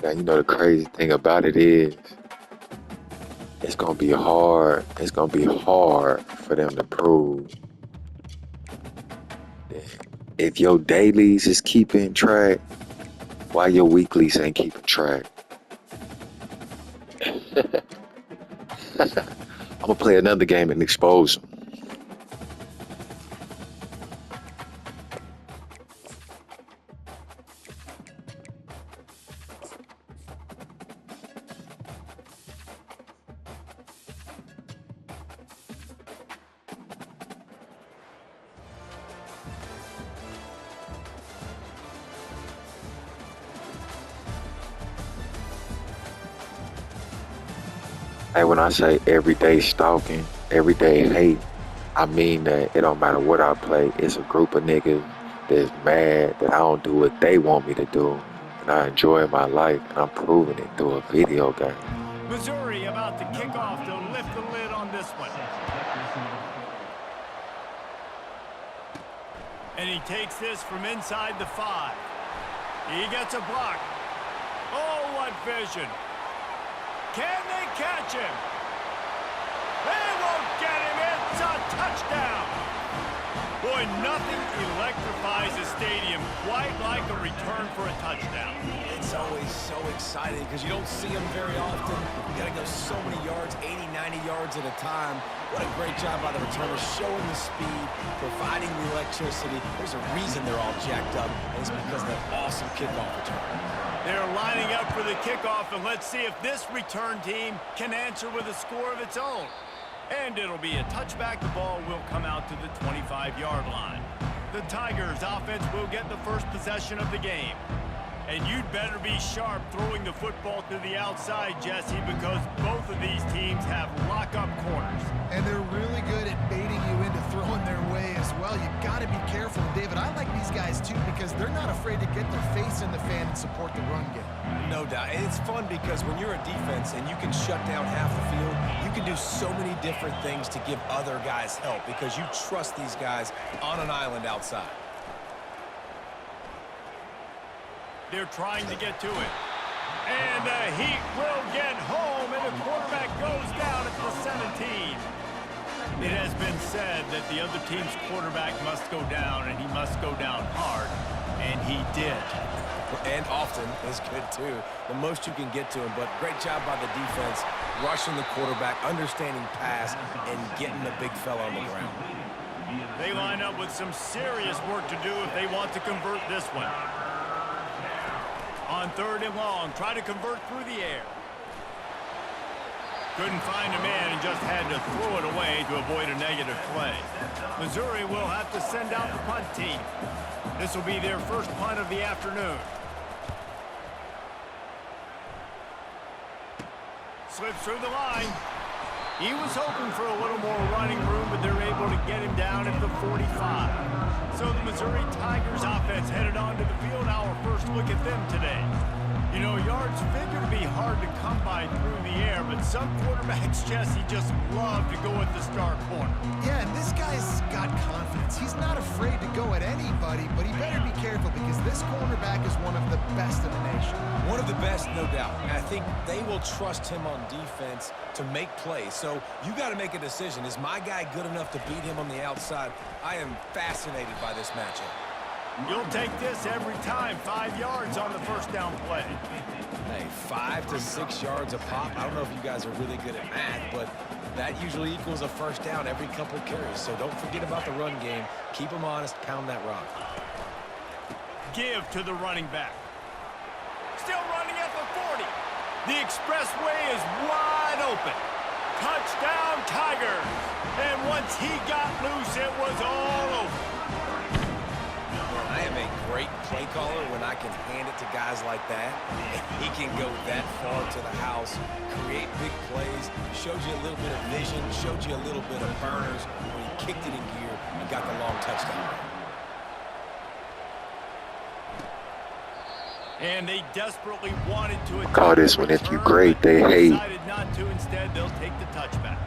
Now, you know the crazy thing about it is, it's gonna be hard. It's gonna be hard for them to prove that if your dailies is keeping track, why your weeklies ain't keeping track. I'm gonna play another game and expose them. Hey, when I say everyday stalking, everyday hate, I mean that it don't matter what I play. It's a group of niggas that's mad that I don't do what they want me to do, and I enjoy my life, and I'm proving it through a video game. Missouri about to kick off to lift the lid on this one. And he takes this from inside the 5. He gets a block. Oh, what vision. Can they catch him? They won't get him. It's a touchdown. Boy, nothing electrifies a stadium quite like a return for a touchdown. It's always so exciting because you don't see them very often. You got to go so many yards, 80, 90 yards at a time. What a great job by the returner, showing the speed, providing the electricity. There's a reason they're all jacked up, and it's because of that awesome kickoff return. They're lining up for the kickoff, and let's see if this return team can answer with a score of its own. And it'll be a touchback. The ball will come out to the 25-yard line. The Tigers offense will get the first possession of the game. And you'd better be sharp throwing the football to the outside, Jesse, because both of these teams have lock-up corners. And they're really good at baiting you into throwing their way as well. You've got to be careful, David. I like these guys, too, because they're not afraid to get their face in the fan and support the run game. No doubt. And it's fun because when you're a defense and you can shut down half the field, you can do so many different things to give other guys help because you trust these guys on an island outside. They're trying to get to it. And the Heat will get home, and the quarterback goes down at the 17. It has been said that the other team's quarterback must go down, and he must go down hard, and he did. And often is good, too. The most you can get to him, but great job by the defense, rushing the quarterback, understanding pass, and getting the big fella on the ground. They line up with some serious work to do if they want to convert this one. On 3rd and long, try to convert through the air. Couldn't find a man and just had to throw it away to avoid a negative play. Missouri will have to send out the punt team. This will be their first punt of the afternoon. Slips through the line. He was hoping for a little more running room, but they're able to get him down at the 45. So the Missouri Tigers offense headed onto the field. Our first look at them today. You know, yards figure to be hard to come by through the air, but some quarterbacks, Jesse, just love to go at the star corner. Yeah, and this guy's got confidence. He's not afraid to go at anybody, but he better be careful because this cornerback is one of the best in the nation. One of the best, no doubt. And I think they will trust him on defense to make plays. So you got to make a decision. Is my guy good enough to beat him on the outside? I am fascinated by this matchup. You'll take this every time. 5 yards on the first down play. Hey, 5 to 6 yards a pop. I don't know if you guys are really good at math, but that usually equals a first down every couple carries. So don't forget about the run game. Keep them honest. Pound that rock. Give to the running back. Still running at the 40. The expressway is wide open. Touchdown, Tigers. And once he got loose, it was all over. I am a great play caller when I can hand it to guys like that. And he can go that far to the house, create big plays, showed you a little bit of vision, showed you a little bit of burners when he kicked it in gear and got the long touchdown. And they desperately wanted to Call this one, if you great, they hate. Decided not to. Instead, they'll take the touchback.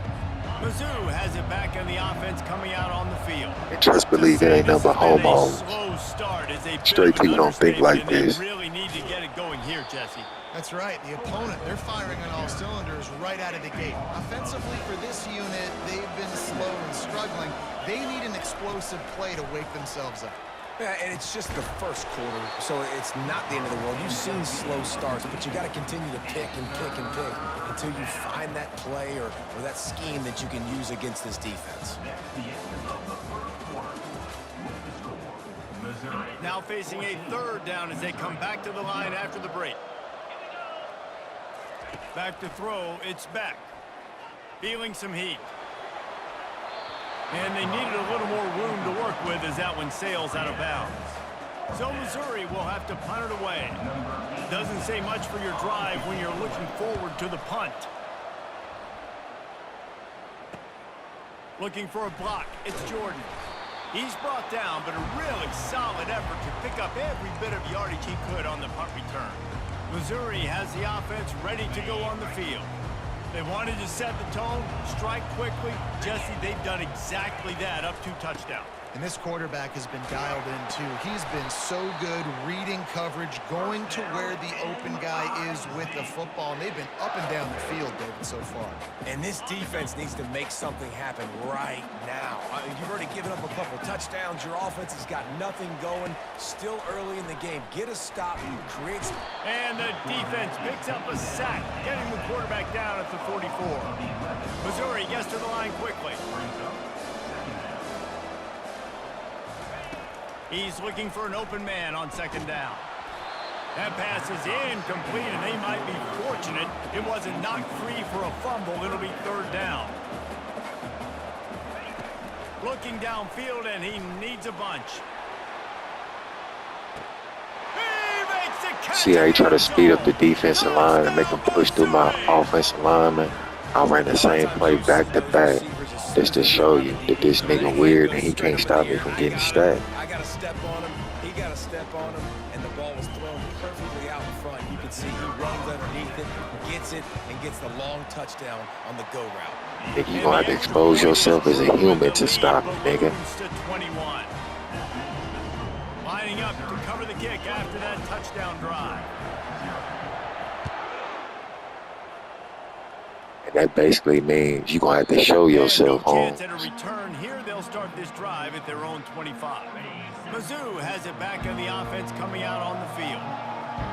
Mizzou has it back in the offense coming out on the field. And just believe it ain't nothing but homos. Straight people don't think like this. They really need to get it going here, Jesse. That's right. The opponent, they're firing on all cylinders right out of the gate. Offensively for this unit, they've been slow and struggling. They need an explosive play to wake themselves up. Yeah, and it's just the first quarter, so it's not the end of the world. You've seen slow starts, but you got to continue to pick and pick and pick until you find that play or that scheme that you can use against this defense. Now facing a third down as they come back to the line after the break. Back to throw, it's back. Feeling some heat. And they needed a little more room to work with as that one sails out of bounds. So Missouri will have to punt it away. Doesn't say much for your drive when you're looking forward to the punt. Looking for a block, it's Jordan. He's brought down, but a really solid effort to pick up every bit of yardage he could on the punt return. Missouri has the offense ready to go on the field. They wanted to set the tone, strike quickly. Jesse, they've done exactly that, up 2 touchdowns. And this quarterback has been dialed in, too. He's been so good reading coverage, going to where the open guy is with the football. And they've been up and down the field, David, so far. And this defense needs to make something happen right now. You've already given up a couple touchdowns. Your offense has got nothing going. Still early in the game. Get a stop. Create some... And the defense picks up a sack, getting the quarterback down at the 44. Missouri gets to the line quickly. He's looking for an open man on second down. That pass is incomplete, and they might be fortunate it wasn't knocked free for a fumble. It'll be third down. Looking downfield, and he needs a bunch. He makes the catch. See how he try to speed up the defensive line and make them push through my offensive lineman? I ran the same play back to back. Just to show you that this nigga weird and he can't stop me from getting stacked. I got a step on him, he got a step on him, and the ball was thrown perfectly out in front. You can see he runs underneath it, gets it, and gets the long touchdown on the go route. Nigga, you gonna have to expose yourself as a human to stop me, nigga. Lining up to cover the kick after that touchdown drive. And that basically means you're going to have to show yourself home. At a return here, they'll start this drive at their own 25. Mizzou has it back on the offense coming out on the field.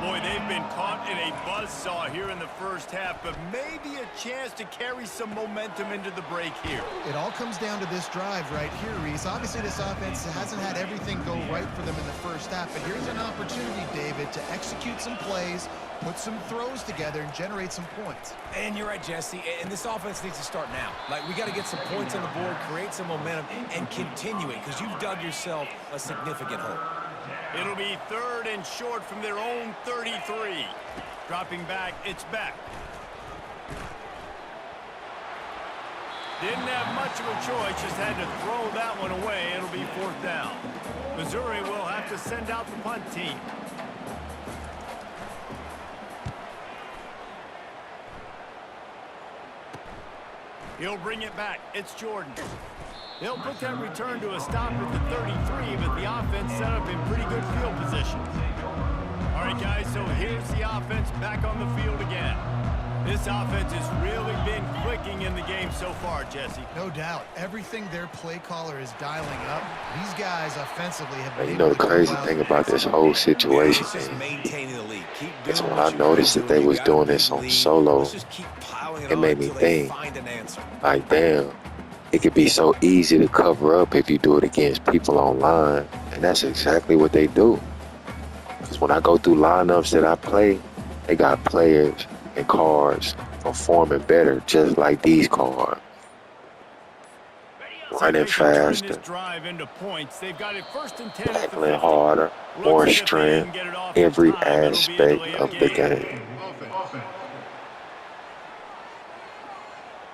Boy, they've been caught in a buzzsaw here in the first half, but maybe a chance to carry some momentum into the break here. It all comes down to this drive right here, Reese. Obviously, this offense hasn't had everything go right for them in the first half, but here's an opportunity, David, to execute some plays, put some throws together, and generate some points. And you're right, Jesse, and this offense needs to start now. Like, we got to get some points on the board, create some momentum, and continue it, because you've dug yourself a significant hole. It'll be third and short from their own 33. Dropping back, it's back. Didn't have much of a choice, just had to throw that one away. It'll be fourth down. Missouri will have to send out the punt team. He'll bring it back. It's Jordan. They'll put that return to a stop at the 33, but the offense set up in pretty good field position. All right, guys, so here's the offense back on the field again. This offense has really been clicking in the game so far, Jesse. No doubt. Everything their play caller is dialing up, these guys offensively have been. You know the crazy thing about this whole situation is when I noticed that they was doing this on solo, it made me think, like, damn, it could be so easy to cover up if you do it against people online, and that's exactly what they do. Because when I go through lineups that I play, they got players and cards performing better, just like these cards. Running faster, tackling harder, more strength, every aspect of the game.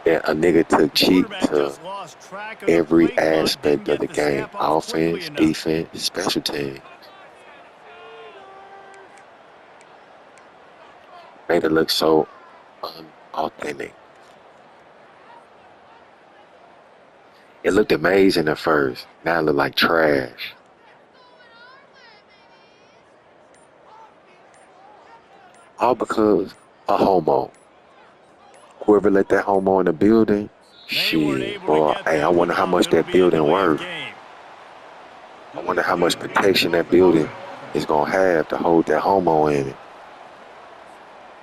Yeah, a nigga took cheat to every aspect of the game. Offense, defense, special teams. Made it look so unauthentic. It looked amazing at first. Now it looked like trash. All because a homo. Whoever let that homo in the building, They weren't shit, able to boy. get Hey, I that wonder one how off. much It'll that be a building delay of worth. game. I wonder how much protection that building is gonna have to hold that homo in it.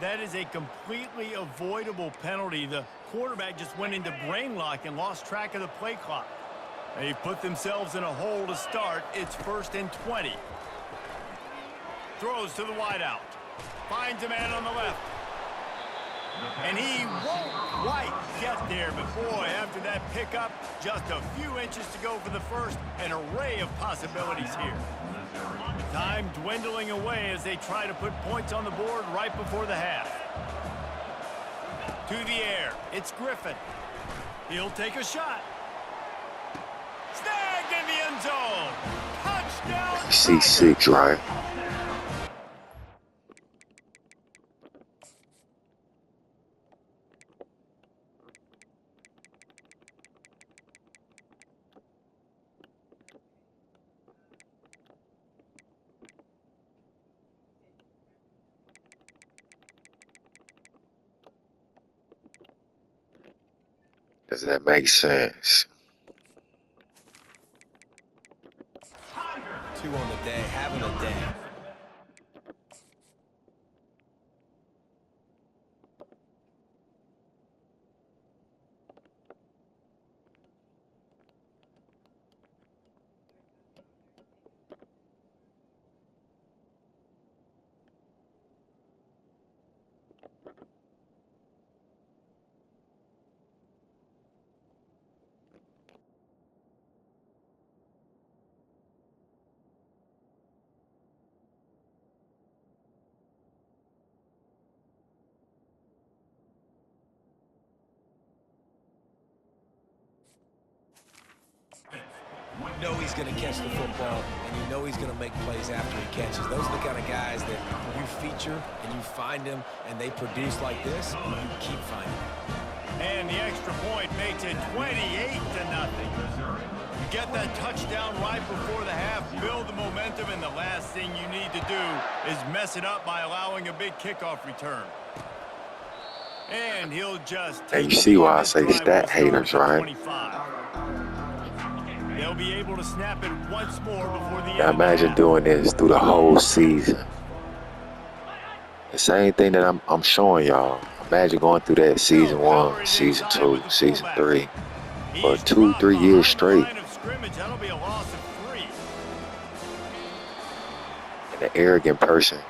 That is a completely avoidable penalty. The quarterback just went into brain lock and lost track of the play clock. They've put themselves in a hole to start. It's 1st and 20. Throws to the wideout. Finds a man on the left. And he won't quite get there. But, boy, after that pickup, just a few inches to go for the first. An array of possibilities here. Time dwindling away as they try to put points on the board right before the half. To the air. It's Griffin. He'll take a shot. Snagged in the end zone. Touchdown. C6, right? Does that make sense? 2 on the day, having a day. You know he's going to catch the football, and you know he's going to make plays after he catches. Those are the kind of guys that you feature and you find them, and they produce like this, you keep finding them. And the extra point makes it 28-0. You get that touchdown right before the half, build the momentum, and the last thing you need to do is mess it up by allowing a big kickoff return. And he'll just take And you see why I say stat haters, right? 25. They'll be able to snap it once more before the end Now of the imagine half. doing this through the whole season. The same thing that I'm showing y'all. Imagine going through that season 1, season 2, season 3 for 2-3 years straight. That'll be a loss of 3. And the arrogant person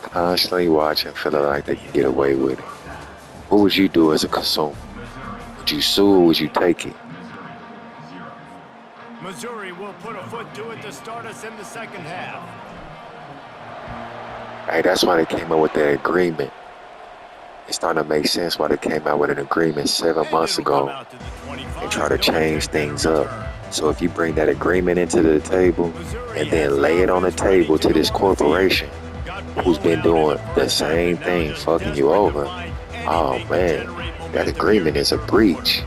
constantly watching, feeling like they can get away with it. What would you do as a consumer? Would you sue or would you take it? Missouri will put a foot to it to start us in the second half. Hey, that's why they came up with that agreement. It's starting to make sense why they came out with an agreement 7 months ago and try to change things up. So if you bring that agreement into the table and then lay it on the table to this corporation who's been doing the same thing, fucking you over, oh man, that agreement is a breach.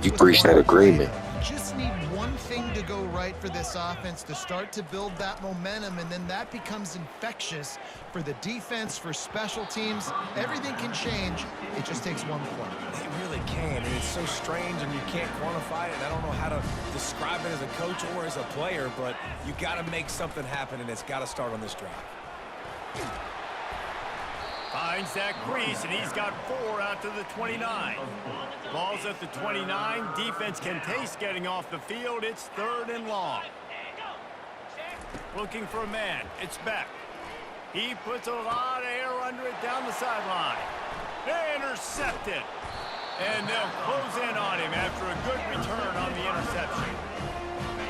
You breached that agreement. Just need one thing to go right for this offense to start to build that momentum, and then that becomes infectious for the defense, for special teams. Everything can change. It just takes one play. It really can, and it's so strange, and you can't quantify it, and I don't know how to describe it as a coach or as a player, but you got to make something happen, and it's got to start on this drive. Finds that crease, and he's got 4 out to the 29. Ball's at the 29. Defense can taste getting off the field. It's 3rd and long. Looking for a man. It's Beck. He puts a lot of air under it down the sideline. Intercepted. And they'll close in on him after a good return on the interception.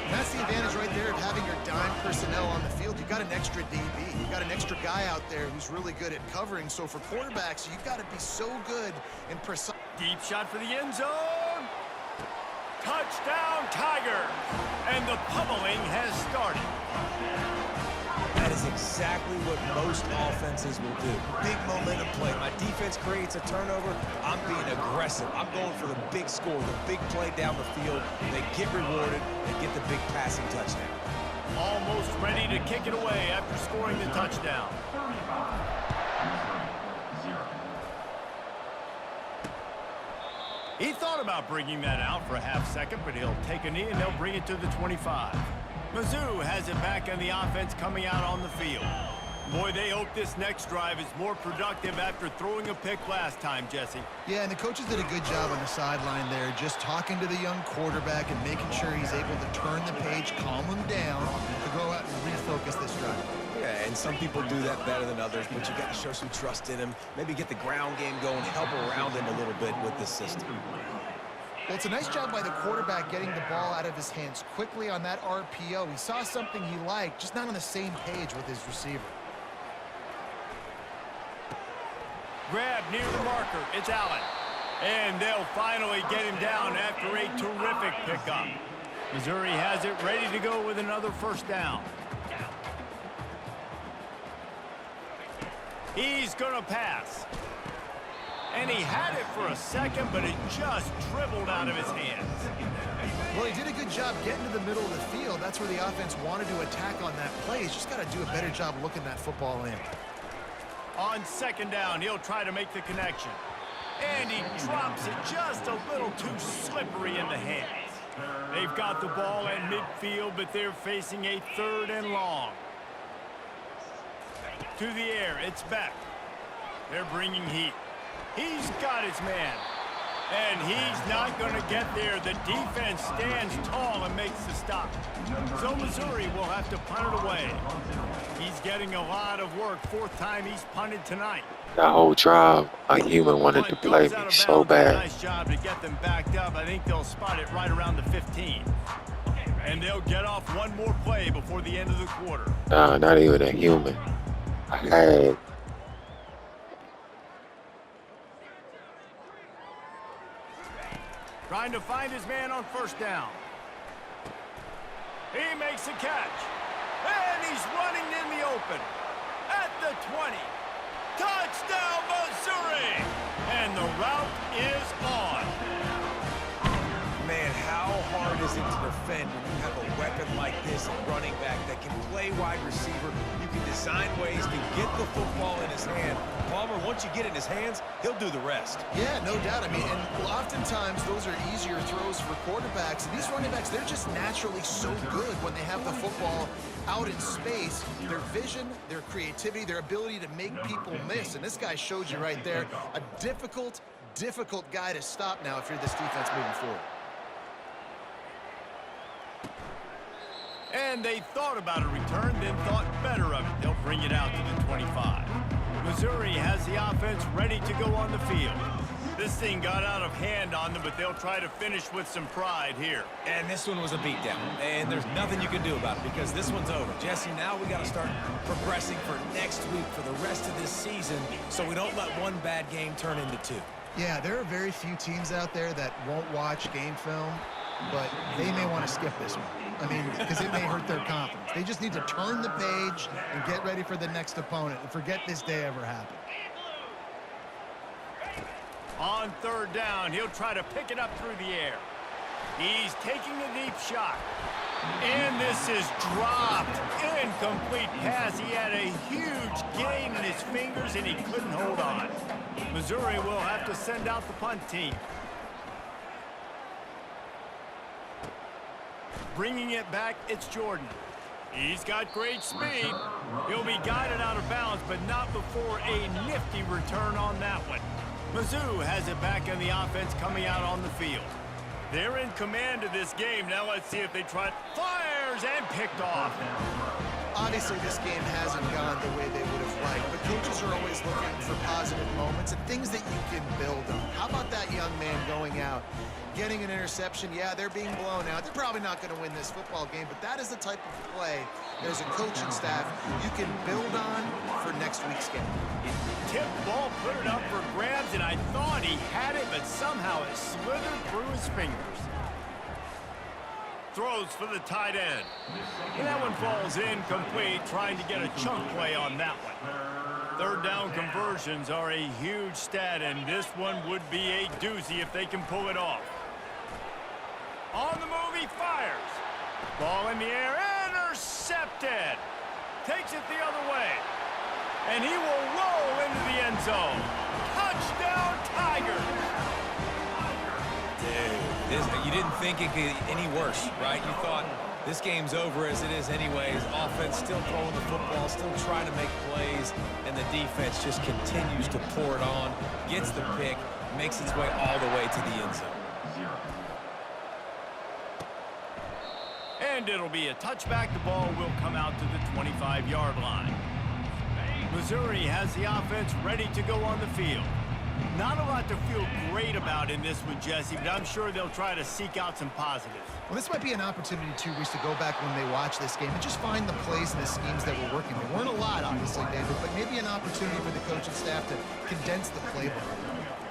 And that's the advantage right there of having your dime personnel on the field. You've got an extra DB. You've got an extra guy out there who's really good at covering. So for quarterbacks, you've got to be so good and precise. Deep shot for the end zone. Touchdown, Tigers. And the pummeling has started. That is exactly what most offenses will do. Big momentum play. My defense creates a turnover. I'm being aggressive. I'm going for the big score, the big play down the field. They get rewarded. They get the big passing touchdown. Almost ready to kick it away after scoring the touchdown. He thought about bringing that out for a half second, but he'll take a knee and they'll bring it to the 25. Mizzou has it back on the offense coming out on the field. Boy, they hope this next drive is more productive after throwing a pick last time, Jesse. Yeah, and the coaches did a good job on the sideline there, just talking to the young quarterback and making sure he's able to turn the page, calm him down, to go out and refocus this drive. Yeah, and some people do that better than others, but you got to show some trust in him, maybe get the ground game going, help around him a little bit with this system. Well, it's a nice job by the quarterback getting the ball out of his hands quickly on that RPO. He saw something he liked, just not on the same page with his receiver. Grab near the marker. It's Allen. And they'll finally get him down after a terrific pickup. Missouri has it ready to go with another first down. He's going to pass. And he had it for a second, but it just dribbled out of his hands. Well, he did a good job getting to the middle of the field. That's where the offense wanted to attack on that play. He's just got to do a better job looking that football in. On second down, he'll try to make the connection. And he drops it just a little too slippery in the hands. They've got the ball at midfield, but they're facing a 3rd and long. To the air, it's Beck. They're bringing heat. He's got his man. And he's not going to get there. The defense stands tall and makes the stop. So Missouri will have to punt it away. He's getting a lot of work. 4th time he's punted tonight. That whole drive, a human wanted to play me so bad. Nice job to get them backed up. I think they'll spot it right around the 15. And they'll get off one more play before the end of the quarter. Nah, not even a human. I had... Trying to find his man on first down. He makes a catch. And he's running in the open. At the 20. Touchdown, Missouri! And the route is on. Man, how hard is it to defend when you have a weapon like this, a running back that can play wide receiver? You can design ways to get the football in his hand. Palmer, once you get it in his hands, he'll do the rest. Yeah, no doubt. I mean, and oftentimes those are easier throws for quarterbacks. And these running backs, they're just naturally so good when they have the football out in space. Their vision, their creativity, their ability to make people miss. And this guy showed you right there, a difficult guy to stop now if you're this defense moving forward. And they thought about a return, then thought better of it. They'll bring it out to the 25. Missouri has the offense ready to go on the field. This thing got out of hand on them, but they'll try to finish with some pride here. And this one was a beatdown. And there's nothing you can do about it because this one's over. Jesse, now we got to start progressing for next week for the rest of this season so we don't let one bad game turn into 2. Yeah, there are very few teams out there that won't watch game film, but they may want to skip this one. I mean, because it may hurt their confidence. They just need to turn the page and get ready for the next opponent and forget this day ever happened. On 3rd down, he'll try to pick it up through the air. He's taking a deep shot. And this is dropped. Incomplete pass. He had a huge gain in his fingers, and he couldn't hold on. Missouri will have to send out the punt team. Bringing it back, it's Jordan. He's got great speed. He'll be guided out of bounds, but not before a nifty return on that one. Mizzou has it back on the offense coming out on the field. They're in command of this game. Now let's see if they try. Fires and picked off. Obviously, this game hasn't gone the way they would have liked, but coaches are always looking for positive moments and things that you can build on. How about that young man going out, getting an interception? Yeah, they're being blown out. They're probably not going to win this football game, but that is the type of play that as a coaching staff you can build on for next week's game. Tip ball, put it up for grabs, and I thought he had it, but somehow it slithered through his fingers. Throws for the tight end. And that one falls incomplete, trying to get a chunk play on that one. 3rd down conversions are a huge stat, and this one would be a doozy if they can pull it off. On the move, he fires. Ball in the air, intercepted. Takes it the other way. And he will roll into the end zone. Touchdown, Tigers! You didn't think it could get any worse, right? You thought this game's over as it is anyways. Offense still throwing the football, still trying to make plays, and the defense just continues to pour it on, gets the pick, makes its way all the way to the end zone. And it'll be a touchback. The ball will come out to the 25-yard line. Missouri has the offense ready to go on the field. Not a lot to feel great about in this one, Jesse, but I'm sure they'll try to seek out some positives. Well, this might be an opportunity, too, Reese, to go back when they watch this game and just find the plays and the schemes that were working. There weren't a lot, obviously, David, but maybe an opportunity for the coaching staff to condense the playbook.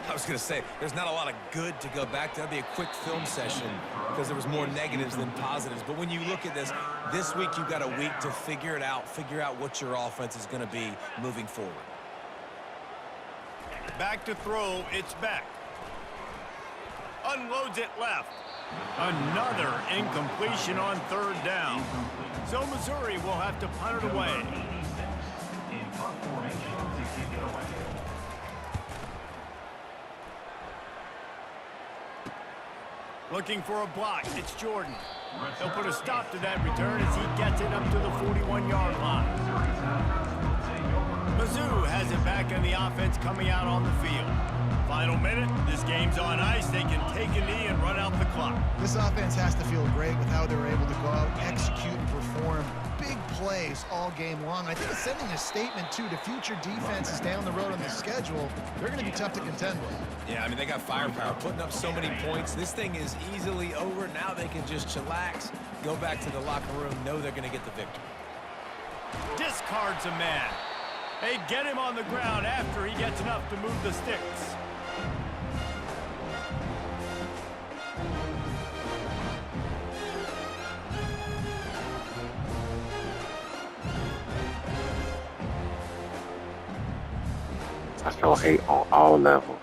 I was going to say, there's not a lot of good to go back to. That'd be a quick film session because there was more negatives than positives. But when you look at this week you've got a week to figure it out, figure out what your offense is going to be moving forward. Back to throw, it's Beck. Unloads it left. Another incompletion on third down. So Missouri will have to punt it away. Looking for a block, it's Jordan. He'll put a stop to that return as he gets it up to the 41-yard line. Mizzou has it back in the offense coming out on the field. Final minute, this game's on ice. They can take a knee and run out the clock. This offense has to feel great with how they were able to go out, execute, and perform big plays all game long. I think it's sending a statement, too, to future defenses down the road on the schedule. They're going to be tough to contend with. Yeah, I mean, they got firepower, putting up so many points. This thing is easily over. Now they can just chillax, go back to the locker room, know they're going to get the victory. Discards a man. They get him on the ground after he gets enough to move the sticks. I show hate on all levels.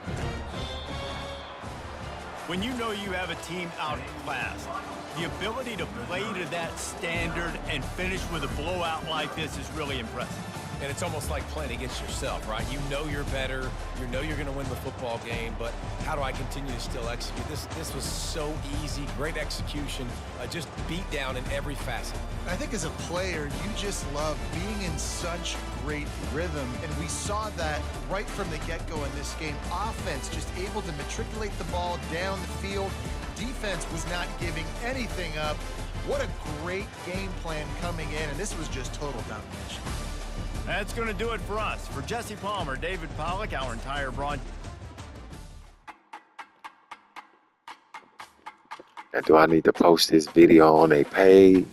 When you know you have a team outclassed, the ability to play to that standard and finish with a blowout like this is really impressive. And it's almost like playing against yourself, right? You know you're better. You know you're going to win the football game, but how do I continue to still execute? This was so easy, great execution, just beat down in every facet. I think as a player, you just love being in such great rhythm, and we saw that right from the get-go in this game. Offense just able to matriculate the ball down the field. Defense was not giving anything up. What a great game plan coming in, and this was just total domination. That's going to do it for us. For Jesse Palmer, David Pollack, our entire broad. And do I need to post this video on a page?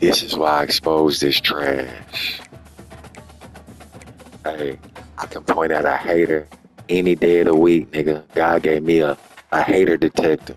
This is why I expose this trash. Hey, I can point at a hater any day of the week, nigga. God gave me a hater detector.